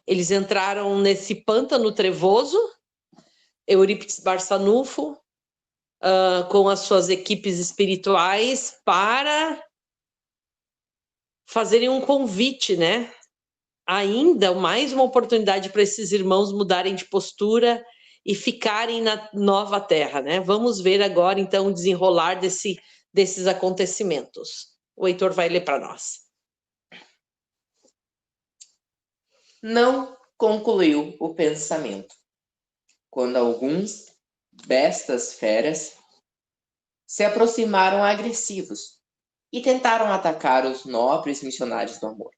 Eles entraram nesse pântano trevoso, Eurípides Barçanufo, com as suas equipes espirituais, para fazerem um convite, né? Ainda mais uma oportunidade para esses irmãos mudarem de postura e ficarem na nova terra, né? Vamos ver agora, então, o desenrolar desses acontecimentos. O Heitor vai ler para nós. Não concluiu o pensamento, quando alguns destas feras se aproximaram agressivos e tentaram atacar os nobres missionários do amor.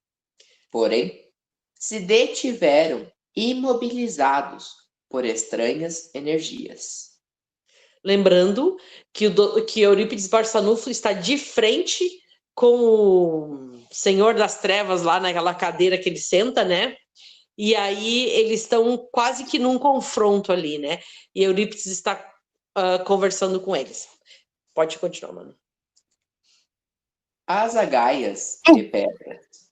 Porém, se detiveram imobilizados por estranhas energias. Lembrando que Eurípides Barçanufo está de frente com o Senhor das Trevas lá naquela cadeira que ele senta, né? E aí eles estão quase que num confronto ali, né? E Eurípides está conversando com eles. Pode continuar, mano. As agaias de pedras,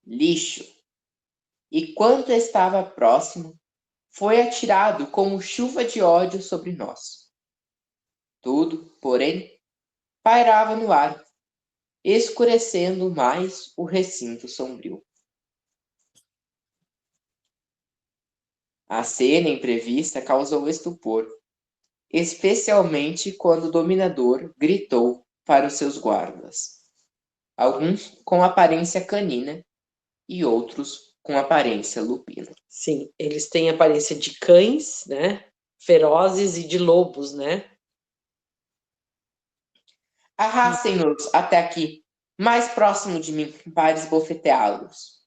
lixo, e quanto estava próximo, foi atirado como chuva de ódio sobre nós. Tudo, porém, pairava no ar, escurecendo mais o recinto sombrio. A cena imprevista causou estupor, especialmente quando o dominador gritou para os seus guardas, alguns com aparência canina e outros com aparência lupina. Sim, eles têm aparência de cães, né? Ferozes e de lobos, né? Arrastem-nos até aqui, mais próximo de mim, para esbofeteá-los.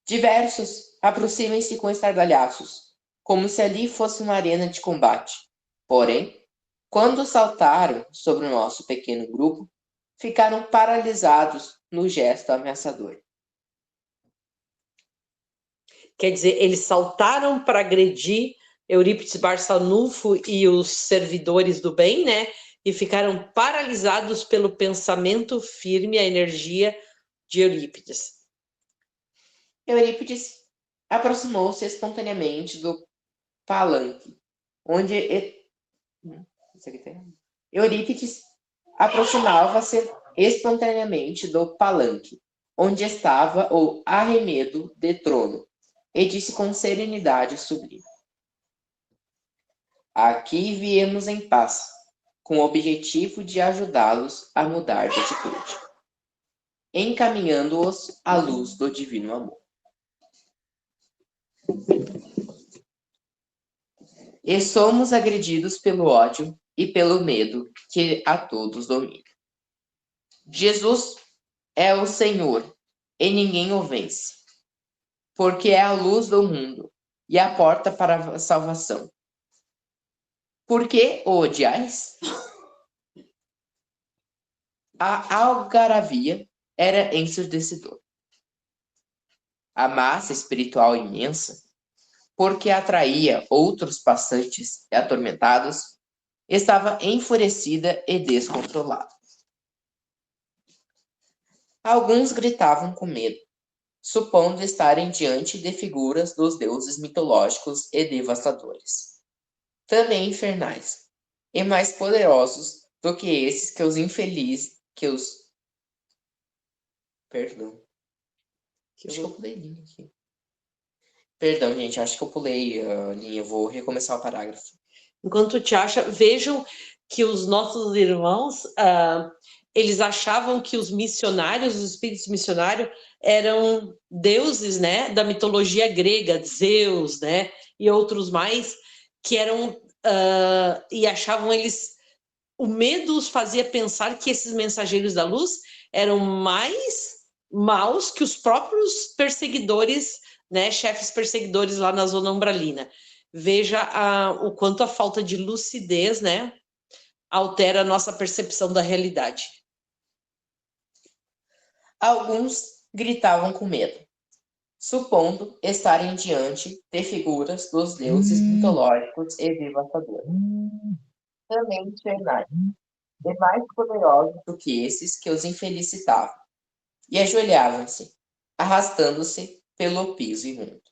Diversos aproximem-se com estardalhaços, como se ali fosse uma arena de combate. Porém, quando saltaram sobre o nosso pequeno grupo, ficaram paralisados no gesto ameaçador. Quer dizer, eles saltaram para agredir Eurípides Barçanufo e os servidores do bem, né? E ficaram paralisados pelo pensamento firme, a energia de Eurípides. Eurípides aproximou-se espontaneamente do palanque, onde Eurípides aproximava-se espontaneamente do palanque, onde estava o arremedo de trono, e disse com serenidade sublime: aqui viemos em paz, com o objetivo de ajudá-los a mudar de atitude, encaminhando-os à luz do divino amor. E somos agredidos pelo ódio e pelo medo que a todos domina. Jesus é o Senhor e ninguém o vence, porque é a luz do mundo e a porta para a salvação. Por que o odiais? A algaravia era ensurdecedora. A massa espiritual imensa, porque atraía outros passantes e atormentados, estava enfurecida e descontrolada. Alguns gritavam com medo, supondo estarem diante de figuras dos deuses mitológicos e devastadores, também infernais, e mais poderosos do que esses que os infelizes, Perdão. Acho que eu pulei linha aqui. Perdão, gente, acho que eu pulei a linha. Eu vou recomeçar o parágrafo. Enquanto te acha, vejam que os nossos irmãos, eles achavam que os missionários, os espíritos missionários, eram deuses, né, da mitologia grega, Zeus, né, e outros mais, que eram, e achavam eles, o medo os fazia pensar que esses mensageiros da luz eram mais maus que os próprios perseguidores, né, chefes perseguidores lá na zona umbralina. Veja o quanto a falta de lucidez, né, altera a nossa percepção da realidade. Alguns gritavam com medo, supondo estarem diante de figuras dos deuses mitológicos e devastadores, também infernais, e mais poderosos do que esses que os infelicitavam, e ajoelhavam-se, arrastando-se pelo piso imundo.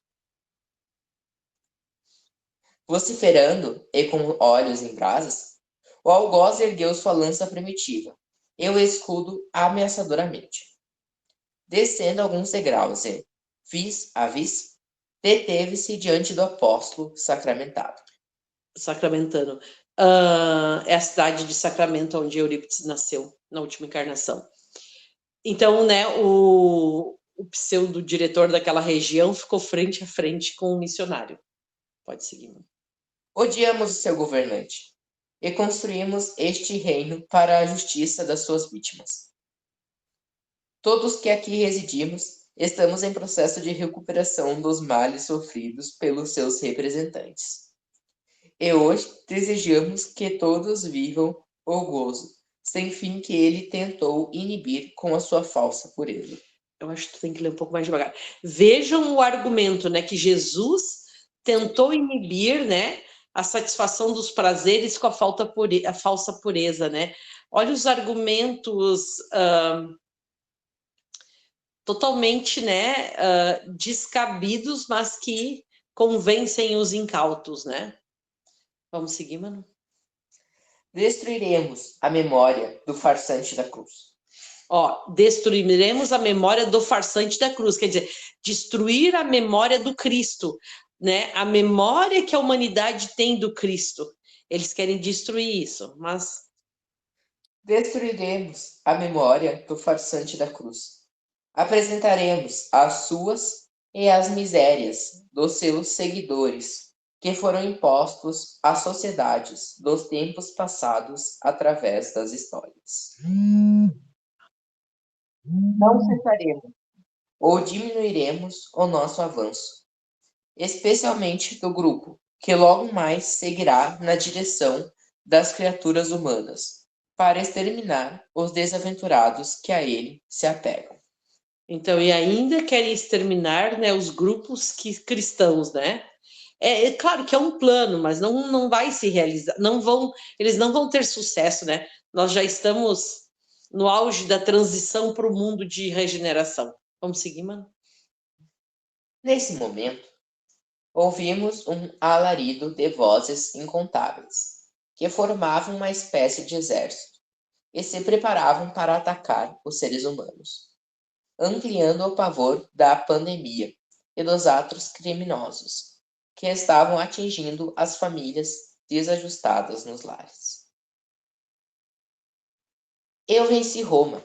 Vociferando e com olhos em brasas, o algoz ergueu sua lança primitiva e o escudo ameaçadoramente. Descendo alguns degraus e, vis a vis, deteve-se diante do apóstolo sacramentado. Sacramentano. É a cidade de Sacramento, onde Eurípides nasceu, na última encarnação. Então, né, o pseudo-diretor daquela região ficou frente a frente com o missionário. Pode seguir. Odiamos o seu governante e construímos este reino para a justiça das suas vítimas. Todos que aqui residimos estamos em processo de recuperação dos males sofridos pelos seus representantes. E hoje desejamos que todos vivam o gozo sem fim que ele tentou inibir com a sua falsa pureza. Eu acho que tu tem que ler um pouco mais devagar. Vejam o argumento, né, que Jesus tentou inibir, né, a satisfação dos prazeres com a falsa pureza, né? Olha os argumentos totalmente, né, descabidos, mas que convencem os incautos, né? Vamos seguir, Manu? Destruiremos a memória do farsante da cruz. Destruiremos a memória do farsante da cruz, quer dizer, destruir a memória do Cristo, né? A memória que a humanidade tem do Cristo. Eles querem destruir isso, mas... Destruiremos a memória do farsante da cruz. Apresentaremos as suas e as misérias dos seus seguidores, que foram impostos às sociedades dos tempos passados através das histórias. Não cessaremos ou diminuiremos o nosso avanço, especialmente do grupo que logo mais seguirá na direção das criaturas humanas, para exterminar os desaventurados que a ele se apegam. Então, e ainda querem exterminar, né, os grupos cristãos, né? É claro que é um plano, mas não vai se realizar, eles não vão ter sucesso, né? Nós já estamos no auge da transição para o mundo de regeneração. Vamos seguir, mano? Nesse momento, ouvimos um alarido de vozes incontáveis, que formavam uma espécie de exército, e se preparavam para atacar os seres humanos, ampliando o pavor da pandemia e dos atos criminosos, que estavam atingindo as famílias desajustadas nos lares. Eu venci Roma,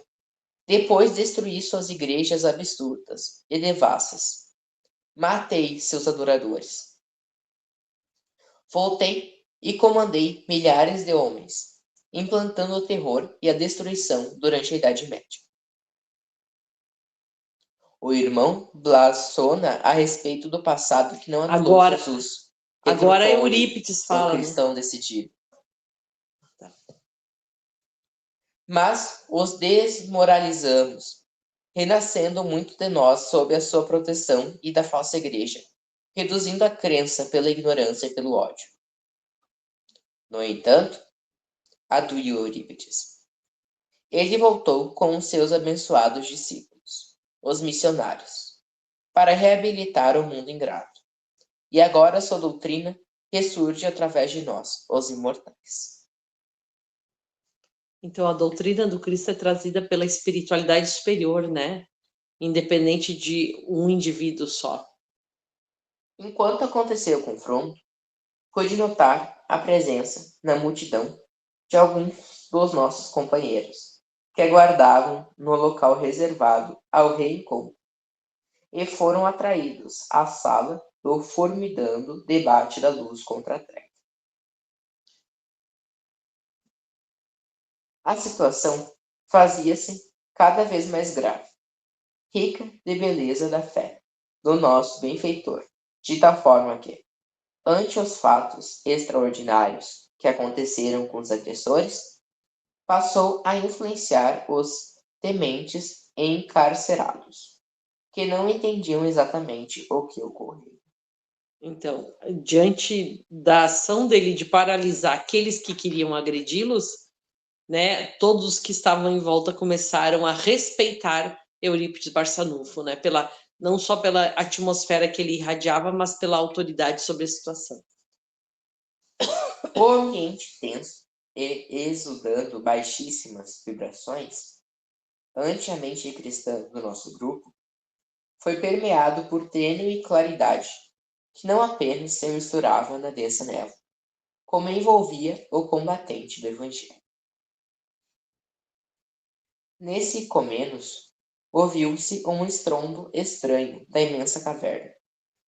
depois destruí suas igrejas absurdas e devassas. Matei seus adoradores. Voltei e comandei milhares de homens, implantando o terror e a destruição durante a Idade Média. O irmão blasfema a respeito do passado que não anulou Jesus. Agora Eurípides fala, cristão decidido. Mas os desmoralizamos, renascendo muito de nós sob a sua proteção e da falsa igreja, reduzindo a crença pela ignorância e pelo ódio. No entanto, aduiu Eurípides, ele voltou com os seus abençoados discípulos, os missionários, para reabilitar o mundo ingrato. E agora sua doutrina ressurge através de nós, os imortais. Então, a doutrina do Cristo é trazida pela espiritualidade superior, né? Independente de um indivíduo só. Enquanto aconteceu o confronto, pude notar a presença, na multidão, de alguns dos nossos companheiros, que aguardavam no local reservado ao reencontro, e foram atraídos à sala do formidando debate da luz contra a treva. A situação fazia-se cada vez mais grave, rica de beleza da fé do nosso benfeitor, de tal forma que, ante os fatos extraordinários que aconteceram com os agressores, passou a influenciar os tementes encarcerados, que não entendiam exatamente o que ocorreu. Então, diante da ação dele de paralisar aqueles que queriam agredi-los, né, todos que estavam em volta começaram a respeitar Eurípides Barçanufo, né, pela não só pela atmosfera que ele irradiava, mas pela autoridade sobre a situação. O ambiente tenso e exudando baixíssimas vibrações, ante a mente cristã do nosso grupo, foi permeado por tênue claridade, que não apenas se misturava na densa névoa, como envolvia o combatente do Evangelho. Nesse comenos, ouviu-se um estrondo estranho da imensa caverna,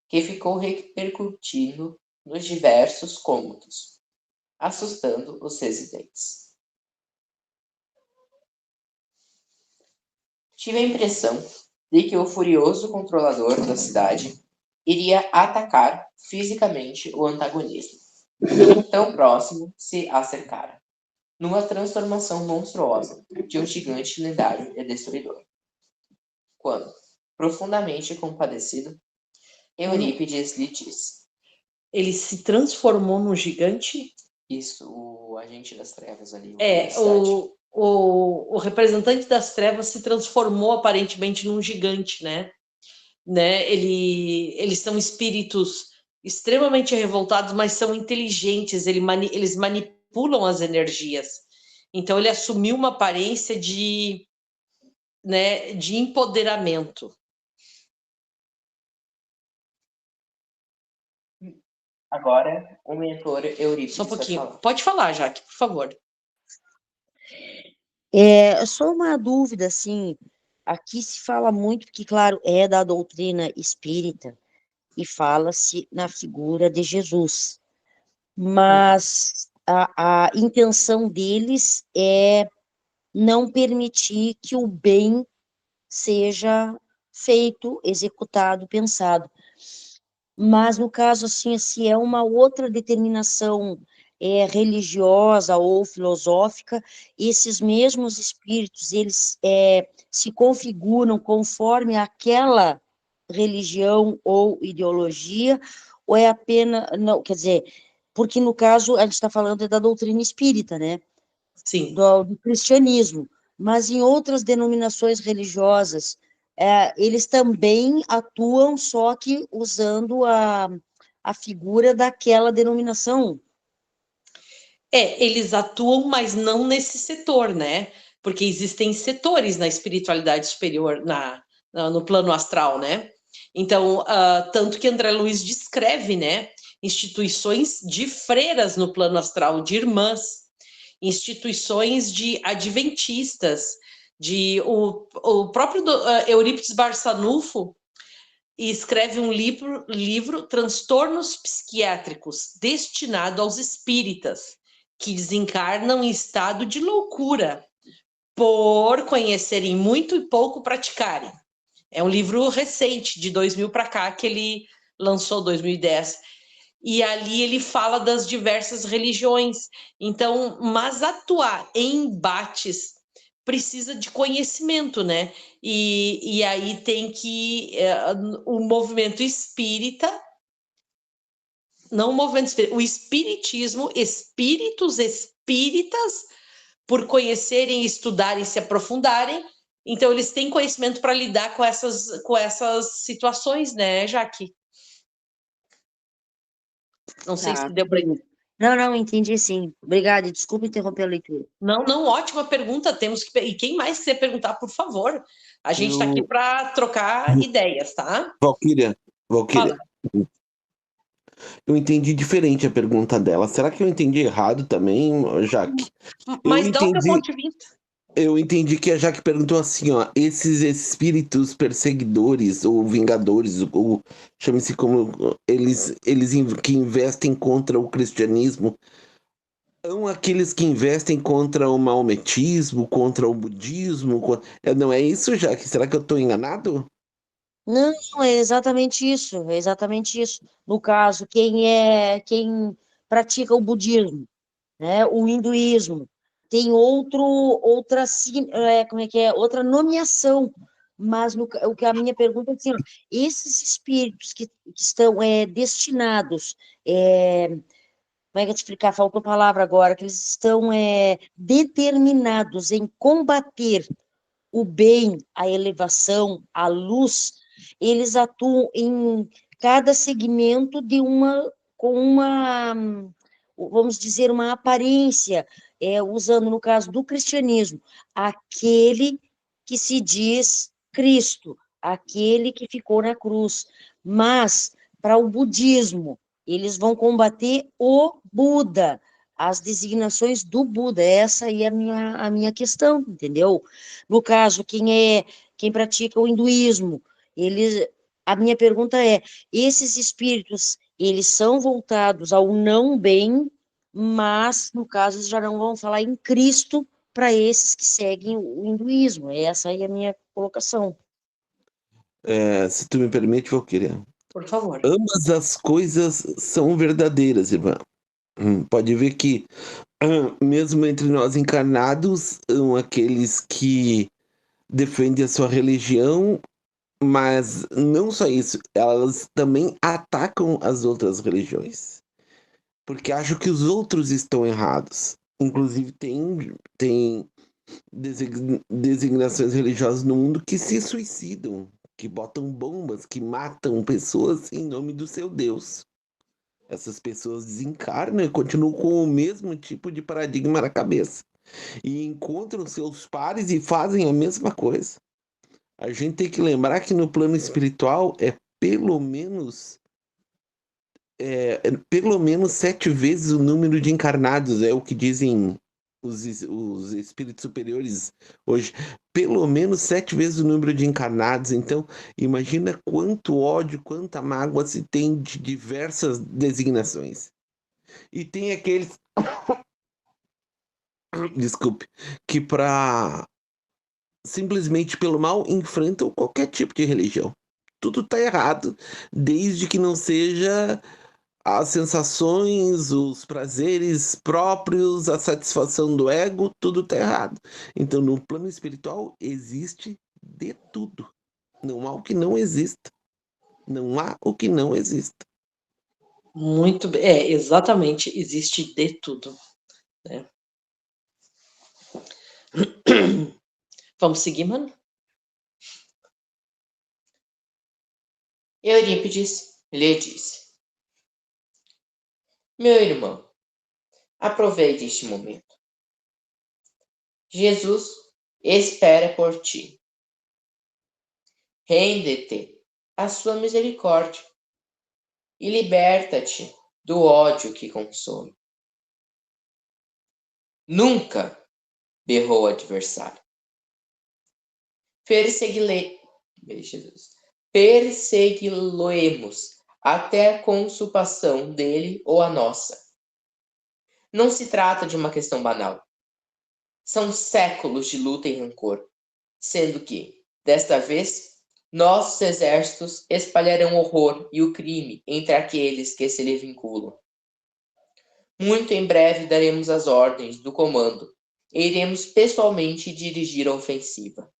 que ficou repercutindo nos diversos cômodos, assustando os residentes. Tive a impressão de que o furioso controlador da cidade iria atacar fisicamente o antagonismo. Tão próximo se acercara, numa transformação monstruosa de um gigante lendário e destruidor. Quando, profundamente compadecido, Eurípides lhe disse: Ele se transformou num gigante? Isso, o agente das trevas ali. O representante das trevas se transformou aparentemente num gigante, né? Eles são espíritos extremamente revoltados, mas são inteligentes, eles manipulam as energias. Então ele assumiu uma aparência de empoderamento. Agora, o mentor Eurípides. Só um pouquinho. Pode falar, Jaque, por favor. Só uma dúvida, assim, aqui se fala muito, porque, claro, é da doutrina espírita, e fala-se na figura de Jesus, mas a intenção deles é não permitir que o bem seja feito, executado, pensado. Mas, no caso, assim, se é uma outra determinação religiosa ou filosófica, esses mesmos espíritos, eles se configuram conforme aquela religião ou ideologia, ou é apenas, não, quer dizer, porque no caso a gente está falando da doutrina espírita, né? Sim. Do cristianismo, mas em outras denominações religiosas, eles também atuam, só que usando a figura daquela denominação. Eles atuam, mas não nesse setor, né? Porque existem setores na espiritualidade superior, no plano astral, né? Então, tanto que André Luiz descreve, né? Instituições de freiras no plano astral, de irmãs, instituições de adventistas, o próprio Eurípides Barçanufo escreve um livro Transtornos Psiquiátricos, destinado aos espíritas, que desencarnam em estado de loucura, por conhecerem muito e pouco praticarem. É um livro recente, de 2000 para cá, que ele lançou, 2010. E ali ele fala das diversas religiões. Então, mas atuar em embates precisa de conhecimento, né? E aí tem que o movimento espírita, não o movimento espírita, o espiritismo, espíritos espíritas, por conhecerem, estudarem, se aprofundarem, então eles têm conhecimento para lidar com essas situações, né, Jaque? Não sei se deu para. Não, entendi sim. Obrigada, desculpa interromper a leitura. Não, ótima pergunta. Temos que. E quem mais quiser perguntar, por favor. A gente está aqui para trocar ideias, tá? Valquíria, eu entendi diferente a pergunta dela. Será que eu entendi errado também, Jaque? Mas dá o teu ponto de vista. Eu entendi que a Jaque perguntou assim, ó, esses espíritos perseguidores ou vingadores, ou chame-se como eles que investem contra o cristianismo, são aqueles que investem contra o maometismo, contra o budismo? Não é isso, Jaque? Será que eu estou enganado? Não, é exatamente isso, é exatamente isso. No caso, quem pratica o budismo, né, o hinduísmo, tem outra, como é que é, outra nomeação, mas o que a minha pergunta é assim, ó, esses espíritos que estão destinados, como é que eu te explicar? Faltou palavra agora, que eles estão determinados em combater o bem, a elevação, a luz, eles atuam em cada segmento com uma, vamos dizer, uma aparência, usando, no caso do cristianismo, aquele que se diz Cristo, aquele que ficou na cruz. Mas, para o budismo, eles vão combater o Buda, as designações do Buda. Essa aí é a minha questão, entendeu? No caso, quem pratica o hinduísmo, a minha pergunta é, esses espíritos, eles são voltados ao não bem, mas, no caso, eles já não vão falar em Cristo para esses que seguem o hinduísmo. Essa aí é a minha colocação. Se tu me permite, Valquíria. Por favor. Ambas as coisas são verdadeiras, irmã. Pode ver que, mesmo entre nós encarnados, aqueles que defendem a sua religião, mas não só isso, elas também atacam as outras religiões. Porque acham que os outros estão errados. Inclusive, tem designações religiosas no mundo que se suicidam, que botam bombas, que matam pessoas em nome do seu Deus. Essas pessoas desencarnam e continuam com o mesmo tipo de paradigma na cabeça. E encontram seus pares e fazem a mesma coisa. A gente tem que lembrar que no plano espiritual é pelo menos 7 vezes o número de encarnados, é o que dizem os espíritos superiores hoje. Pelo menos 7 vezes o número de encarnados. Então, imagina quanto ódio, quanta mágoa se tem de diversas designações. E tem aqueles, desculpe, que simplesmente pelo mal enfrentam qualquer tipo de religião. Tudo tá errado, desde que não seja as sensações, os prazeres próprios, a satisfação do ego, tudo tá errado. Então, no plano espiritual, existe de tudo. Não há o que não exista. Não há o que não exista. Muito bem. Exatamente. Existe de tudo. Né? Vamos seguir, mano? Eurípides lhe disse: Meu irmão, aproveite este momento. Jesus espera por ti. Rende-te à sua misericórdia e liberta-te do ódio que consome. Nunca, berrou o adversário. Persegui-lo-emos até a consumação dele ou a nossa. Não se trata de uma questão banal. São séculos de luta e rancor, sendo que, desta vez, nossos exércitos espalharão horror e o crime entre aqueles que se lhe vinculam. Muito em breve daremos as ordens do comando e iremos pessoalmente dirigir a ofensiva.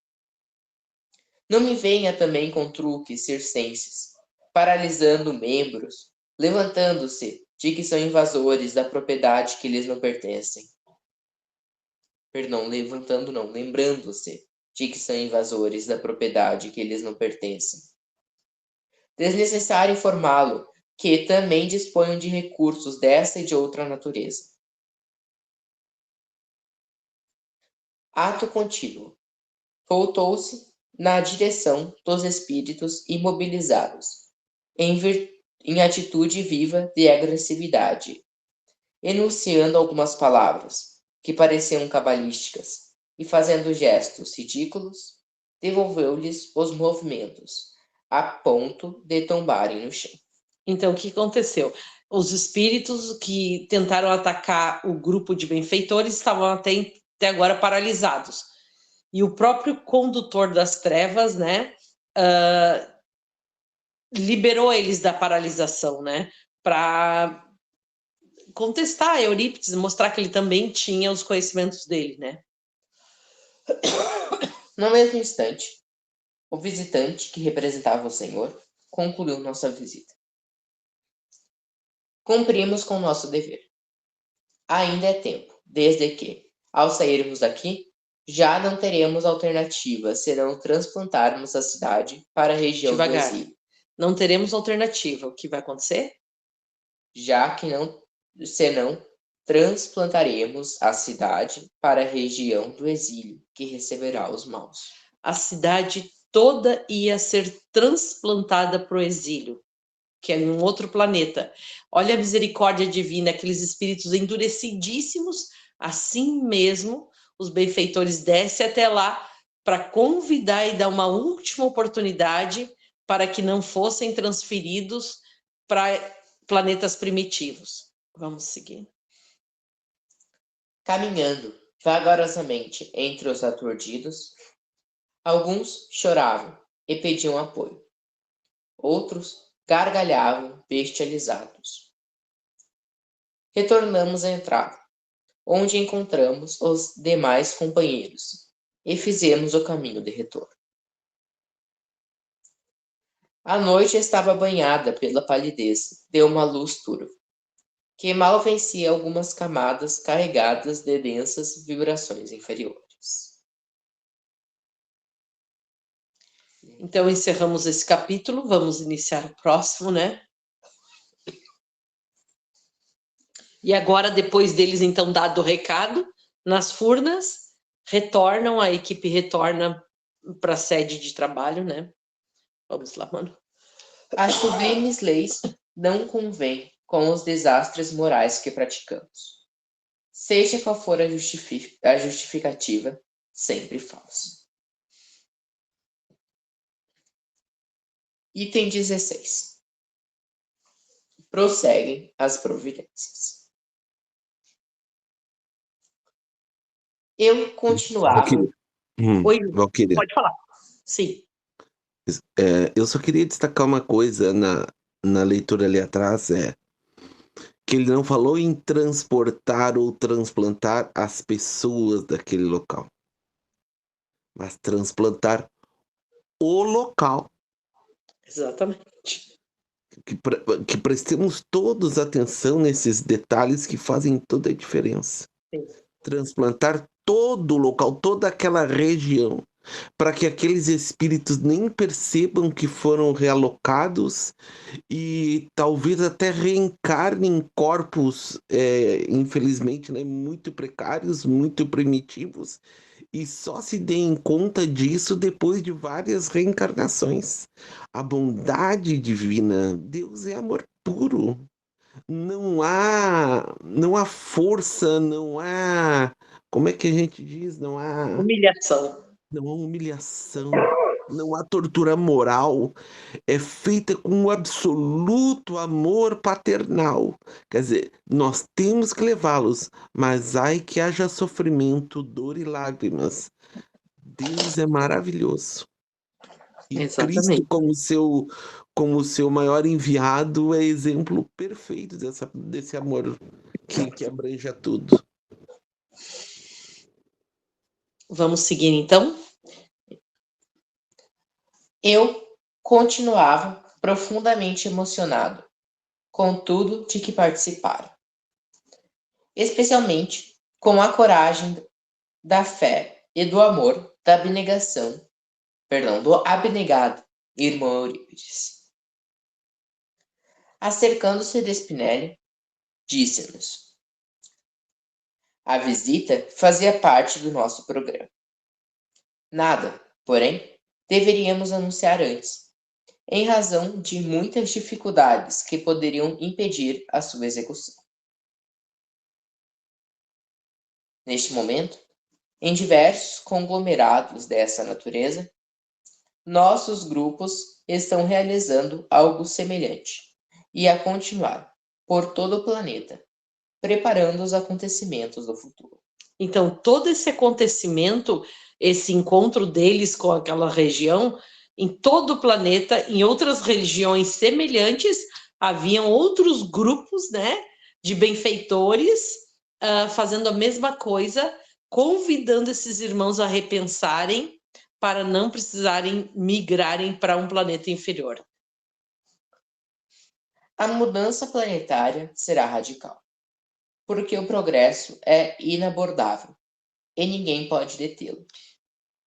Não me venha também com truques circenses, paralisando membros, levantando-se de que são invasores da propriedade que lhes não pertencem. Perdão, lembrando-se de que são invasores da propriedade que lhes não pertencem. Desnecessário informá-lo que também disponham de recursos dessa e de outra natureza. Ato contínuo. Voltou-se na direção dos espíritos imobilizados, em atitude viva de agressividade, enunciando algumas palavras que pareciam cabalísticas e fazendo gestos ridículos, devolveu-lhes os movimentos, a ponto de tombarem no chão. Então, o que aconteceu? Os espíritos que tentaram atacar o grupo de benfeitores estavam até agora paralisados. E o próprio condutor das trevas, né, liberou eles da paralisação, né, para contestar Eurípides, mostrar que ele também tinha os conhecimentos dele, né. No mesmo instante, o visitante que representava o Senhor concluiu nossa visita. Cumprimos com nosso dever. Ainda é tempo, desde que, ao sairmos daqui, Já não teremos alternativa senão transplantarmos a cidade para a região do Devagar. exílio, Não teremos alternativa. O que vai acontecer? já que senão transplantaremos a cidade para a região do exílio, que receberá os maus. A cidade toda ia ser transplantada para o exílio, que é em um outro planeta. Olha a misericórdia divina, aqueles espíritos endurecidíssimos, assim mesmo, os benfeitores descem até lá para convidar e dar uma última oportunidade para que não fossem transferidos para planetas primitivos. Vamos seguir. Caminhando vagarosamente entre os aturdidos, alguns choravam e pediam apoio. Outros gargalhavam bestializados. Retornamos à entrada, onde encontramos os demais companheiros, e fizemos o caminho de retorno. A noite estava banhada pela palidez de uma luz turva, que mal vencia algumas camadas carregadas de densas vibrações inferiores. Então, encerramos esse capítulo, vamos iniciar o próximo, né? E agora, depois deles, então, dado o recado, nas furnas, a equipe retorna para a sede de trabalho, né? Vamos lá, mano. As sublimes leis não convêm com os desastres morais que praticamos. Seja qual for a justificativa, sempre falsa. Item 16. Prosseguem as providências. Eu continuava. Oi, Valquíria, pode falar. Sim. eu só queria destacar uma coisa na leitura ali atrás, que ele não falou em transportar ou transplantar as pessoas daquele local, mas transplantar o local. Exatamente. Que prestemos todos atenção nesses detalhes que fazem toda a diferença. Sim. Transplantar todo o local, toda aquela região, para que aqueles espíritos nem percebam que foram realocados e talvez até reencarnem em corpos, infelizmente, né, muito precários, muito primitivos, e só se deem conta disso depois de várias reencarnações. A bondade divina, Deus é amor puro. Não há força, não há, como é que a gente diz? Humilhação. Não há humilhação, não há tortura moral, é feita com um absoluto amor paternal. Quer dizer, nós temos que levá-los, mas ai que haja sofrimento, dor e lágrimas. Deus é maravilhoso. E Cristo, Exatamente. como seu maior enviado, é exemplo perfeito desse amor que abrange a tudo. Vamos seguir, então? Eu continuava profundamente emocionado com tudo de que participaram, especialmente com a coragem da fé e do amor da do abnegado irmão Eurípides. Acercando-se de Spinelli, disse-nos: a visita fazia parte do nosso programa. Nada, porém, deveríamos anunciar antes, em razão de muitas dificuldades que poderiam impedir a sua execução. Neste momento, em diversos conglomerados dessa natureza, nossos grupos estão realizando algo semelhante e a continuar por todo o planeta, preparando os acontecimentos do futuro. Então, todo esse acontecimento, esse encontro deles com aquela região, em todo o planeta, em outras regiões semelhantes, haviam outros grupos, né, de benfeitores fazendo a mesma coisa, convidando esses irmãos a repensarem para não precisarem migrarem para um planeta inferior. A mudança planetária será radical, porque o progresso é inabordável e ninguém pode detê-lo,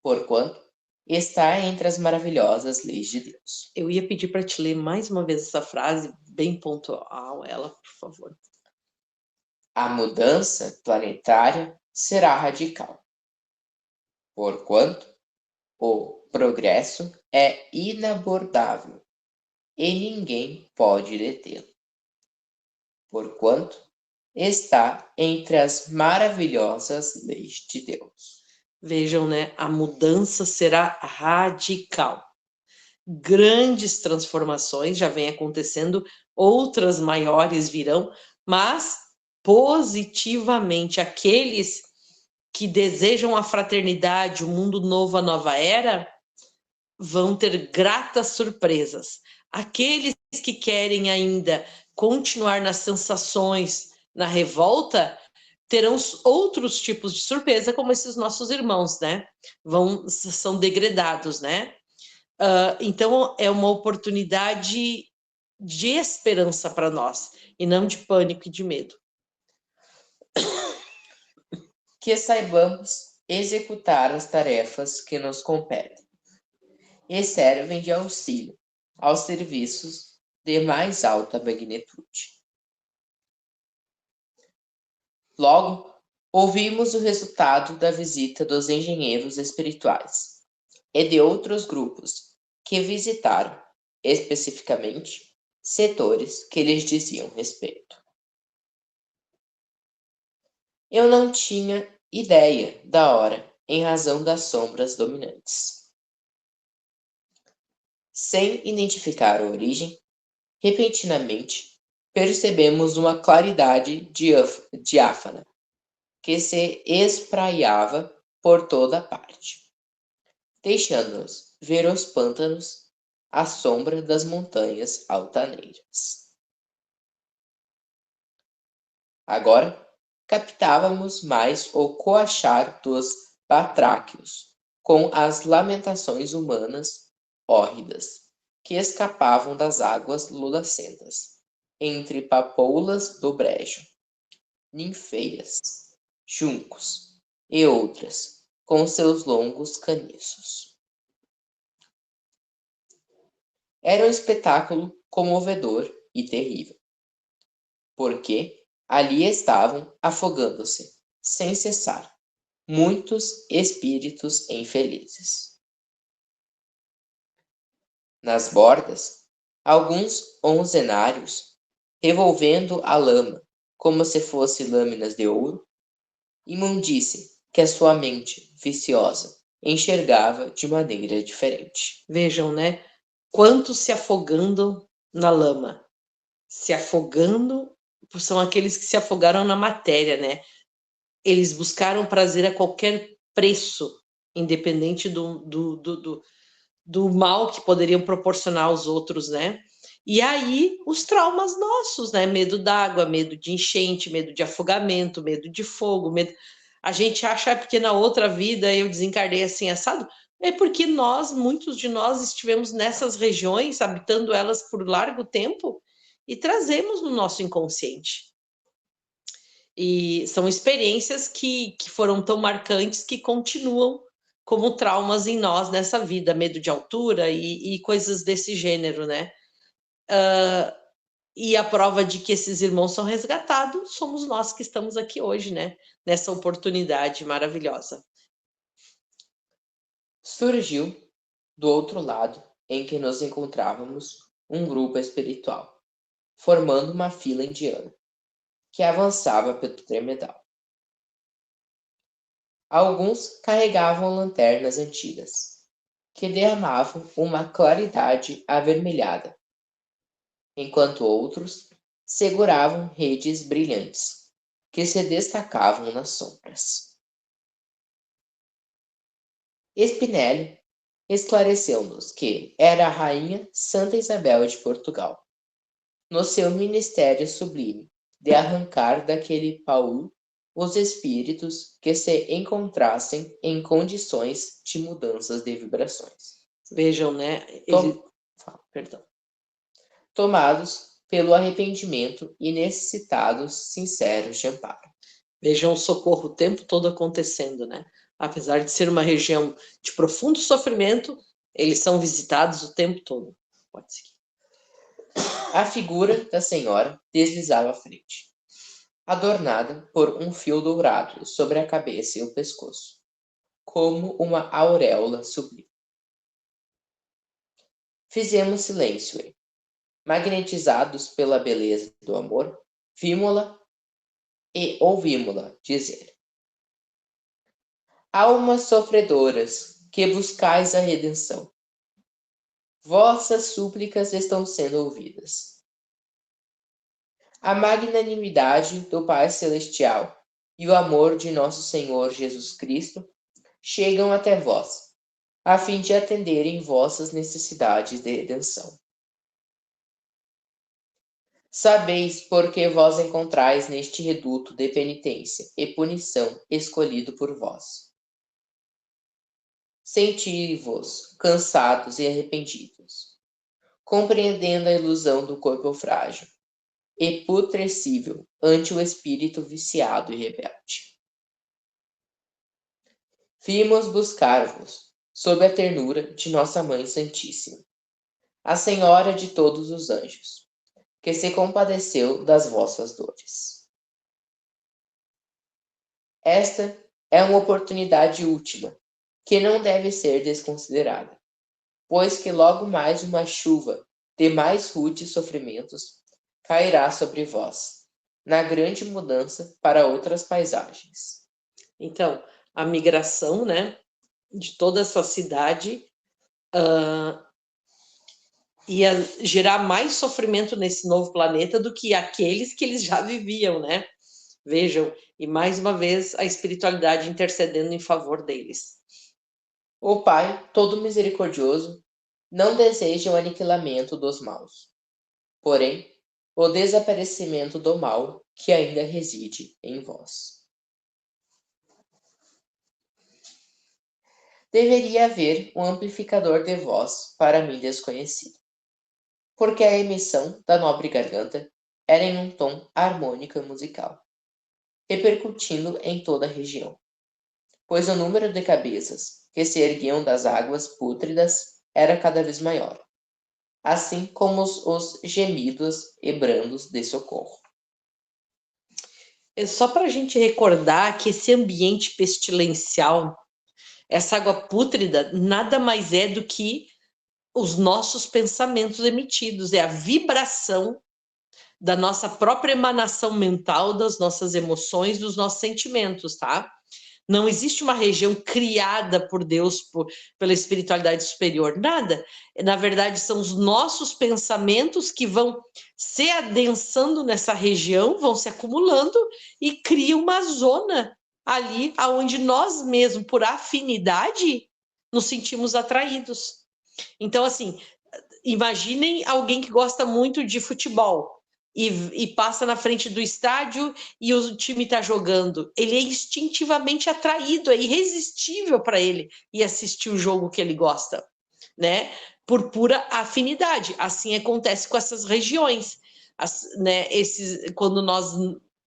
porquanto está entre as maravilhosas leis de Deus. Eu ia pedir para te ler mais uma vez essa frase, bem pontual, ela, por favor. A mudança planetária será radical, porquanto o progresso é inabordável e ninguém pode detê-lo, porquanto está entre as maravilhosas leis de Deus. Vejam, né? A mudança será radical. Grandes transformações já vêm acontecendo, outras maiores virão, mas positivamente aqueles que desejam a fraternidade, o mundo novo, a nova era, vão ter gratas surpresas. Aqueles que querem ainda continuar nas sensações, na revolta, terão outros tipos de surpresa, como esses nossos irmãos, né? São degradados, né? Então, é uma oportunidade de esperança para nós, e não de pânico e de medo. Que saibamos executar as tarefas que nos competem e servem de auxílio aos serviços de mais alta magnitude. Logo, ouvimos o resultado da visita dos engenheiros espirituais e de outros grupos que visitaram, especificamente, setores que lhes diziam respeito. Eu não tinha ideia da hora em razão das sombras dominantes. Sem identificar a origem, repentinamente percebemos uma claridade diáfana que se espraiava por toda parte, deixando-nos ver os pântanos à sombra das montanhas altaneiras. Agora captávamos mais o coachar dos batráquios, com as lamentações humanas hórridas que escapavam das águas lulacentas, entre papoulas do brejo, ninféias, juncos e outras, com seus longos caniços. Era um espetáculo comovedor e terrível, porque ali estavam afogando-se, sem cessar, muitos espíritos infelizes. Nas bordas, alguns onzenários, revolvendo a lama como se fosse lâminas de ouro, imundície que a sua mente viciosa enxergava de maneira diferente. Vejam, né? Quantos se afogando na lama. Se afogando, são aqueles que se afogaram na matéria, né? Eles buscaram prazer a qualquer preço, independente do mal que poderiam proporcionar aos outros, né? E aí, os traumas nossos, né? Medo d'água, medo de enchente, medo de afogamento, medo de fogo, medo... A gente acha porque na outra vida eu desencarnei assim, assado. É porque muitos de nós estivemos nessas regiões, habitando elas por largo tempo, e trazemos no nosso inconsciente. E são experiências que foram tão marcantes que continuam como traumas em nós nessa vida, medo de altura e coisas desse gênero, né? E a prova de que esses irmãos são resgatados somos nós que estamos aqui hoje, né? Nessa oportunidade maravilhosa. Surgiu, do outro lado em que nos encontrávamos, um grupo espiritual, formando uma fila indiana, que avançava pelo tremedal. Alguns carregavam lanternas antigas, que derramavam uma claridade avermelhada, enquanto outros seguravam redes brilhantes, que se destacavam nas sombras. Spinelli esclareceu-nos que era a rainha Santa Isabel de Portugal, no seu ministério sublime de arrancar daquele Paulo os espíritos que se encontrassem em condições de mudanças de vibrações. Vejam, né? Perdão. Tomados pelo arrependimento e necessitados sinceros de amparo. Vejam o socorro o tempo todo acontecendo, né? Apesar de ser uma região de profundo sofrimento, eles são visitados o tempo todo. Pode seguir. A figura da senhora deslizava à frente, adornada por um fio dourado sobre a cabeça e o pescoço, como uma auréola sublime. Fizemos silêncio e, magnetizados pela beleza do amor, vimo-la e ouvimo-la dizer: almas sofredoras, que buscais a redenção, vossas súplicas estão sendo ouvidas. A magnanimidade do Pai Celestial e o amor de nosso Senhor Jesus Cristo chegam até vós, a fim de atenderem vossas necessidades de redenção. Sabeis por que vós encontrais neste reduto de penitência e punição escolhido por vós. Senti-vos cansados e arrependidos, compreendendo a ilusão do corpo frágil e putrescível ante o espírito viciado e rebelde. Vimos buscar-vos sob a ternura de nossa Mãe Santíssima, a Senhora de todos os anjos, que se compadeceu das vossas dores. Esta é uma oportunidade última, que não deve ser desconsiderada, pois que logo mais uma chuva de mais rudes sofrimentos cairá sobre vós, na grande mudança para outras paisagens. Então, a migração, né, de toda essa cidade ia gerar mais sofrimento nesse novo planeta do que aqueles que eles já viviam, né? Vejam, e mais uma vez a espiritualidade intercedendo em favor deles. O Pai, todo misericordioso, não deseja o aniquilamento dos maus, porém, o desaparecimento do mal que ainda reside em vós. Deveria haver um amplificador de voz para mim desconhecido, porque a emissão da nobre garganta era em um tom harmônico e musical, repercutindo em toda a região, pois o número de cabeças que se erguiam das águas pútridas era cada vez maior, assim como os gemidos e brandos de socorro. É só para a gente recordar que esse ambiente pestilencial, essa água pútrida, nada mais é do que os nossos pensamentos emitidos, é a vibração da nossa própria emanação mental, das nossas emoções, dos nossos sentimentos, tá? Não existe uma região criada por Deus, pela espiritualidade superior, nada. Na verdade, são os nossos pensamentos que vão se adensando nessa região, vão se acumulando e criam uma zona ali onde nós mesmos, por afinidade, nos sentimos atraídos. Então, assim, imaginem alguém que gosta muito de futebol e passa na frente do estádio e o time está jogando. Ele é instintivamente atraído, é irresistível para ele ir assistir o jogo que ele gosta, né? Por pura afinidade. Assim acontece com essas regiões, né? Quando nós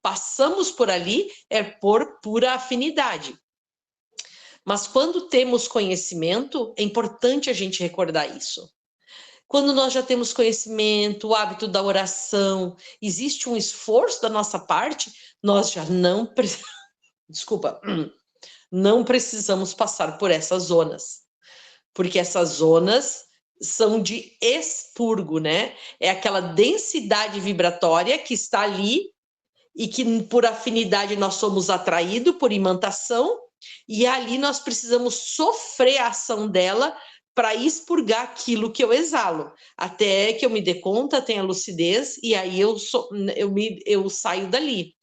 passamos por ali, é por pura afinidade. Mas quando temos conhecimento, é importante a gente recordar isso. Quando nós já temos conhecimento, o hábito da oração, existe um esforço da nossa parte, nós já não não precisamos passar por essas zonas, porque essas zonas são de expurgo, né? É aquela densidade vibratória que está ali e que por afinidade nós somos atraídos por imantação, e ali nós precisamos sofrer a ação dela para expurgar aquilo que eu exalo, até que eu me dê conta, tenha lucidez, e aí eu saio dali.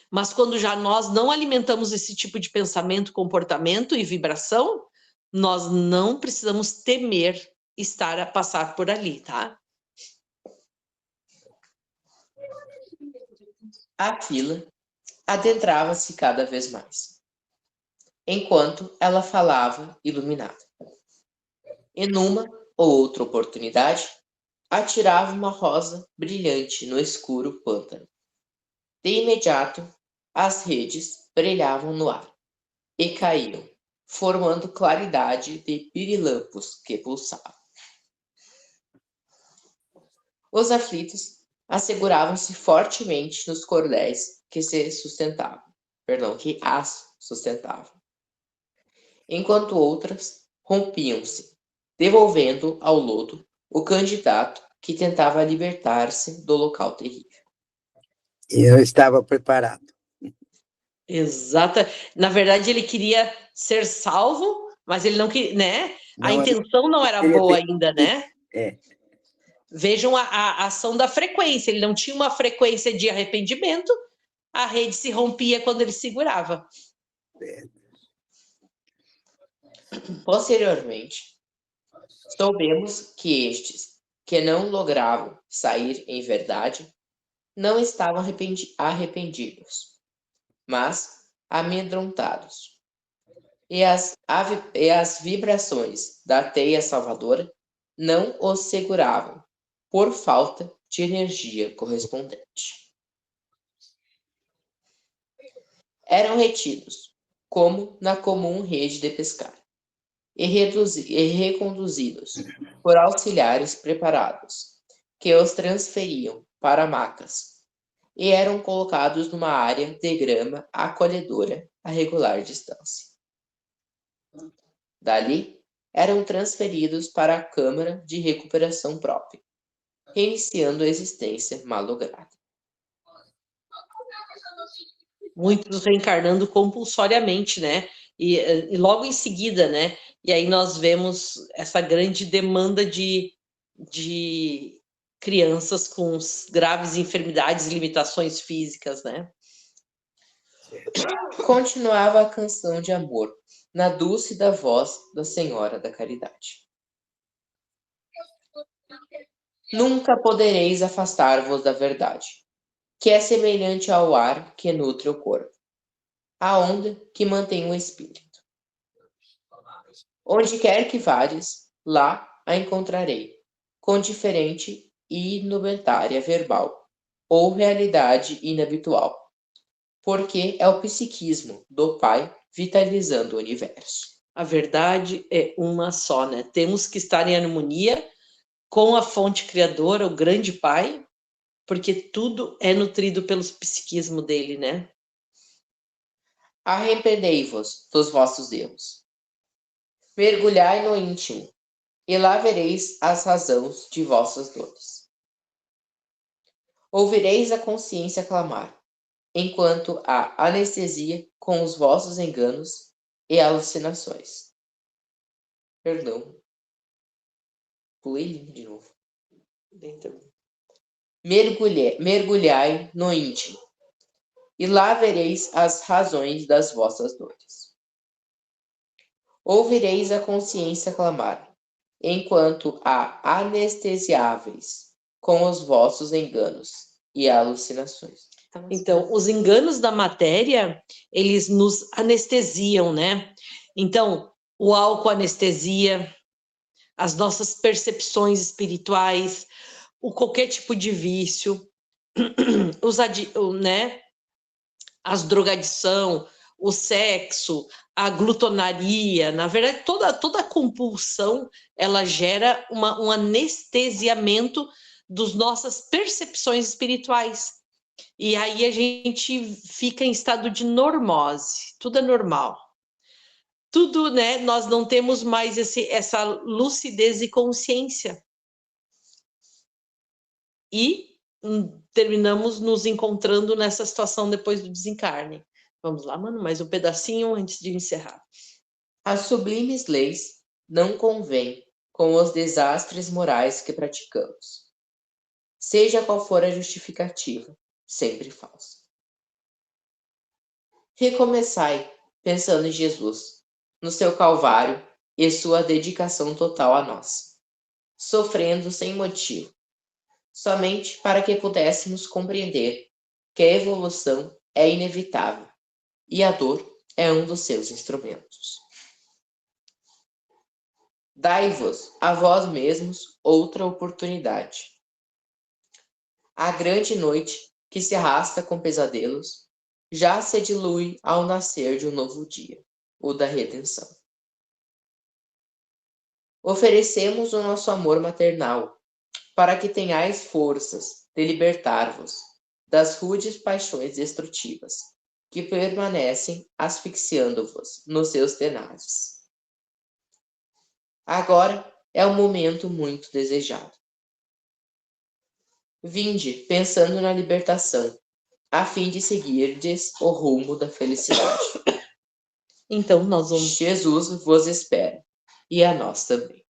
Mas quando já nós não alimentamos esse tipo de pensamento, comportamento e vibração, nós não precisamos temer estar a passar por ali, tá? A fila adentrava-se cada vez mais, enquanto ela falava iluminada. E numa ou outra oportunidade, atirava uma rosa brilhante no escuro pântano. De imediato, As redes brilhavam no ar e caíam, formando claridade de pirilampos que pulsavam. Os aflitos asseguravam-se fortemente nos cordéis que as sustentavam, enquanto outras rompiam-se, devolvendo ao lodo o candidato que tentava libertar-se do local terrível. Eu estava preparado. Exata. Na verdade, ele queria ser salvo, mas ele não queria, né? A intenção não era boa ainda, né? Vejam a ação da frequência. Ele não tinha uma frequência de arrependimento, a rede se rompia quando ele segurava. Posteriormente, soubemos que estes, que não logravam sair em verdade, não estavam arrependidos, mas amedrontados. E as vibrações da teia salvadora não os seguravam, por falta de energia correspondente. Eram retidos, como na comum rede de pescar, e reconduzidos por auxiliares preparados, que os transferiam para macas, e eram colocados numa área de grama acolhedora a regular distância. Dali, eram transferidos para a câmara de recuperação própria, reiniciando a existência malograda. Muitos reencarnando compulsoriamente, né? E logo em seguida, né? E aí nós vemos essa grande demanda de crianças com graves enfermidades e limitações físicas, né? Continuava a canção de amor na dúlcida voz da Senhora da Caridade. Nunca podereis afastar-vos da verdade, que é semelhante ao ar que nutre o corpo, à onda que mantém o espírito. Onde quer que vares, lá a encontrarei, com diferente e indumentária verbal, ou realidade inabitual, porque é o psiquismo do Pai vitalizando o universo. A verdade é uma só, né? Temos que estar em harmonia com a fonte criadora, o grande Pai, porque tudo é nutrido pelo psiquismo dele, né? Arrependei-vos dos vossos erros. Mergulhai no íntimo, e lá vereis as razões de vossas dores. Ouvireis a consciência clamar, enquanto a anestesia com os vossos enganos e alucinações. Perdão. Pulei de novo. Mergulhai no íntimo, e lá vereis as razões das vossas dores. Ouvireis a consciência clamar, enquanto a anestesiáveis com os vossos enganos e alucinações. Então, os enganos da matéria, eles nos anestesiam, né? Então, o álcool anestesia, as nossas percepções espirituais, qualquer tipo de vício, né? As drogadição, o sexo, a glutonaria, na verdade, toda compulsão, ela gera um anestesiamento das nossas percepções espirituais. E aí a gente fica em estado de normose, tudo é normal. Tudo, né? Nós não temos mais essa lucidez e consciência. E terminamos nos encontrando nessa situação depois do desencarne. Vamos lá, mano, mais um pedacinho antes de encerrar. As sublimes leis não convêm com os desastres morais que praticamos. Seja qual for a justificativa, sempre falsa. Recomeçai pensando em Jesus, no seu Calvário e sua dedicação total a nós, sofrendo sem motivo, somente para que pudéssemos compreender que a evolução é inevitável e a dor é um dos seus instrumentos. Dai-vos a vós mesmos outra oportunidade. A grande noite que se arrasta com pesadelos já se dilui ao nascer de um novo dia, o da redenção. Oferecemos o nosso amor maternal, para que tenhais forças de libertar-vos das rudes paixões destrutivas, que permanecem asfixiando-vos nos seus tenazes. Agora é um momento muito desejado. Vinde pensando na libertação, a fim de seguirdes o rumo da felicidade. Então, nós vamos. Jesus vos espera, e a nós também.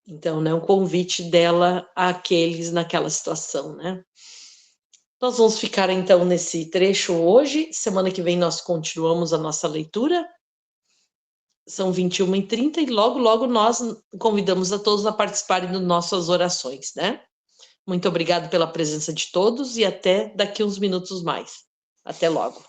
Então, né, um convite dela àqueles naquela situação, né? Nós vamos ficar, então, nesse trecho hoje. Semana que vem nós continuamos a nossa leitura. São 21h30 e logo, logo nós convidamos a todos a participarem das nossas orações, né? Muito obrigado pela presença de todos e até daqui uns minutos mais. Até logo.